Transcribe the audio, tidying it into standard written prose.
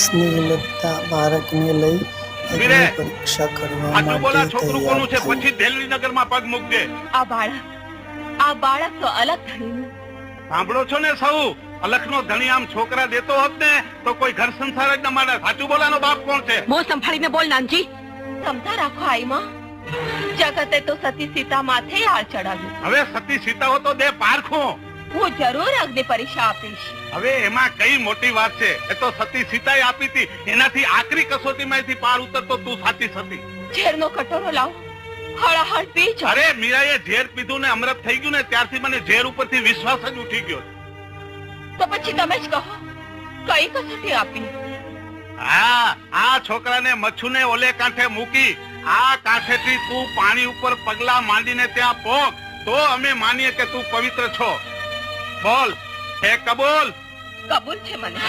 સ્નેહલતા બાળકને લઈ અગ્નિ પરીક્ષા કરવા માટે તૈયાર થઈ. પછી દેલવીનગરમાં પગ મૂકજે. આ બાળક તો અલગ ધણીનું. સાંભળો છો ને સૌ? અલખનો ધણી આમ છોકરા દેતો હોત ને તો કોઈ ઘર સંસાર જ ન માંડે. સાચું બોલાનો બાપ કોણ છે? મોં સંભાળીને બોલ નાનજી. સમતા રાખો આઈમાં. જગતે તો સતી સીતા માથે હાર ચડાવ્યું. હવે સતી સીતા હો તો દે પારખું. હું જરૂર અગ્નિ પરીક્ષા આપીશ. હવે એમાં કઈ મોટી વાત છે? એ તો સતી સીતાએ આપી હતી. એનાથી આખરી કસોટીમાંથી પાર ઉતરતો તું સાચી સતી. ઝેરનો કટોરો લાવ. હળાહળ પી જા. અરે મીરાએ ઝેર પીધું ને અમૃત થઈ ગયું ને ત્યારથી મને ઝેર ઉપરથી વિશ્વાસ જ ઉઠી ગયો. તો પછી તમે જ કહો કઈ કસોટી આપી? હા, આ છોકરાને મચ્છુને ઓલે કાંઠે મૂકી આ કાંઠેથી તું પાણી ઉપર પગલા માંડીને ત્યાં પોક તો અમે માનીએ કે તું પવિત્ર છો. બોલ, હે કબૂલ? કબૂલ છે મને.